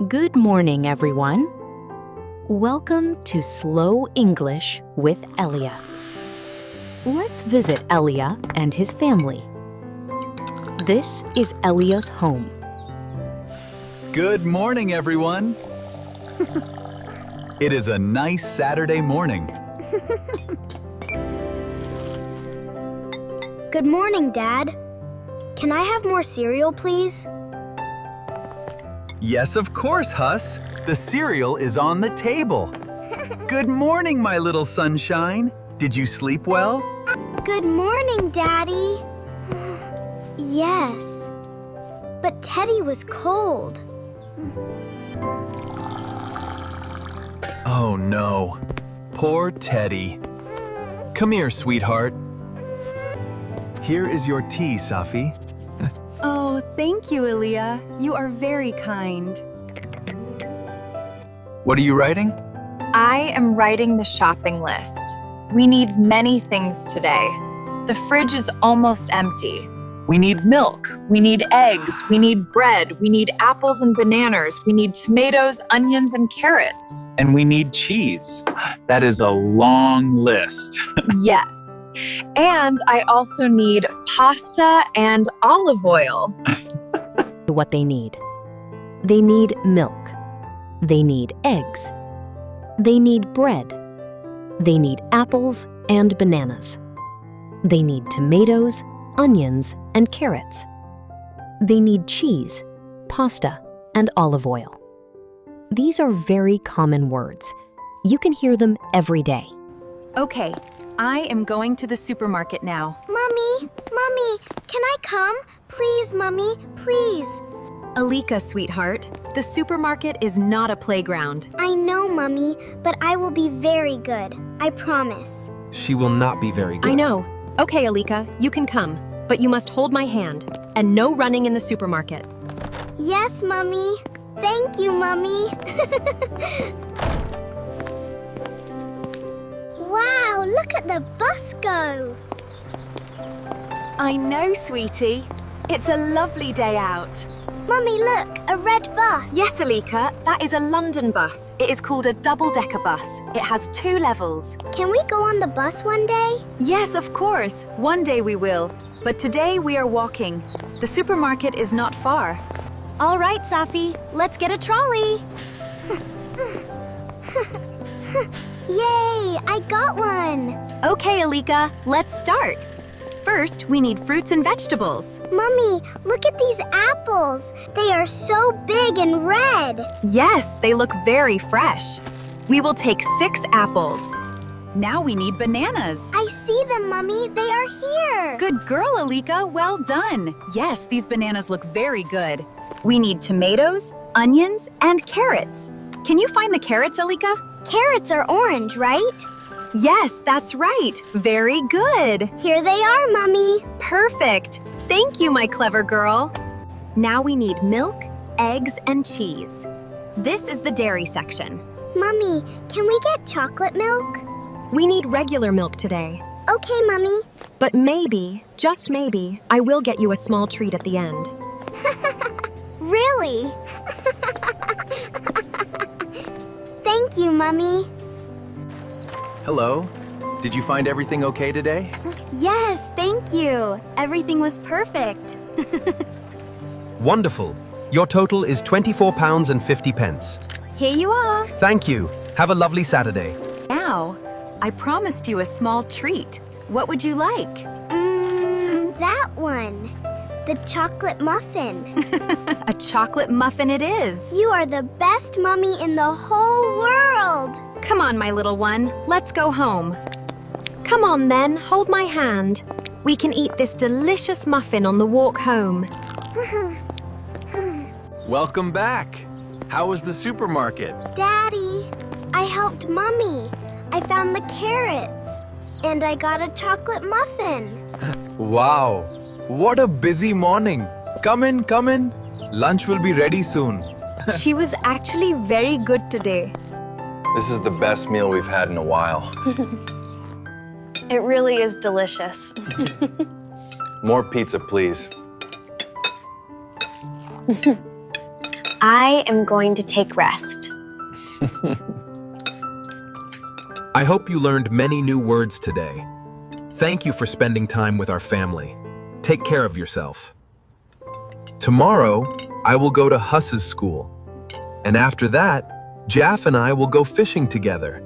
Good morning, everyone. Welcome to Slow English with Elia. Let's visit Elia and his family. This is Elia's home. Good morning, everyone. It is a nice Saturday morning. Good morning, Dad. Can I have more cereal, please? Yes, of course, Huss. The cereal is on the table. Good morning, my little sunshine. Did you sleep well? Good morning, Daddy. Yes, but Teddy was cold. Oh, no. Poor Teddy. Come here, sweetheart. Here is your tea, Safi. Oh, thank you, Elia. You are very kind. What are you writing? I am writing the shopping list. We need many things today. The fridge is almost empty. We need milk, we need eggs, we need bread, we need apples and bananas, we need tomatoes, onions, and carrots. And we need cheese. That is a long list. Yes. And I also need pasta and olive oil. What they need. They need milk. They need eggs. They need bread. They need apples and bananas. They need tomatoes, onions, and carrots. They need cheese, pasta, and olive oil. These are very common words. You can hear them every day. Okay, I am going to the supermarket now. Mommy, can I come? Please, Mommy, please. Alika, sweetheart, the supermarket is not a playground. I know, Mommy, but I will be very good. I promise. She will not be very good. I know. Okay, Alika, you can come, but you must hold my hand, and no running in the supermarket. Yes, Mommy. Thank you, Mommy. Wow, look at the bus go. I know, sweetie. It's a lovely day out. Mommy, look, a red bus. Yes, Alika, that is a London bus. It is called a double-decker bus. It has 2 levels. Can we go on the bus one day? Yes, of course. One day we will. But today we are walking. The supermarket is not far. All right, Safi, let's get a trolley. Yay, I got one. Okay, Alika, let's start. First, we need fruits and vegetables. Mommy, look at these apples. They are so big and red. Yes, they look very fresh. We will take 6 apples. Now we need bananas. I see them, Mommy. They are here. Good girl, Alika. Well done. Yes, these bananas look very good. We need tomatoes, onions, and carrots. Can you find the carrots, Alika? Carrots are orange, right? Yes, that's right. Very good. Here they are, Mommy. Perfect. Thank you, my clever girl. Now we need milk, eggs, and cheese. This is the dairy section. Mommy, can we get chocolate milk? We need regular milk today. Okay, Mommy. But maybe, just maybe, I will get you a small treat at the end. Really? Thank you, Mommy. Hello. Did you find everything okay today? Yes, thank you. Everything was perfect. Wonderful. Your total is £24.50. Here you are. Thank you. Have a lovely Saturday. Now, I promised you a small treat. What would you like? That one. The chocolate muffin. A chocolate muffin it is. You are the best Mommy in the whole world. Come on, my little one. Let's go home. Come on then, hold my hand. We can eat this delicious muffin on the walk home. Welcome back. How was the supermarket? Daddy, I helped Mommy. I found the carrots. And I got a chocolate muffin. Wow, what a busy morning. Come in, come in. Lunch will be ready soon. She was actually very good today. This is the best meal we've had in a while. It really is delicious. More pizza, please. I am going to take rest. I hope you learned many new words today. Thank you for spending time with our family. Take care of yourself. Tomorrow, I will go to Huss's school. And after that, Jaff and I will go fishing together.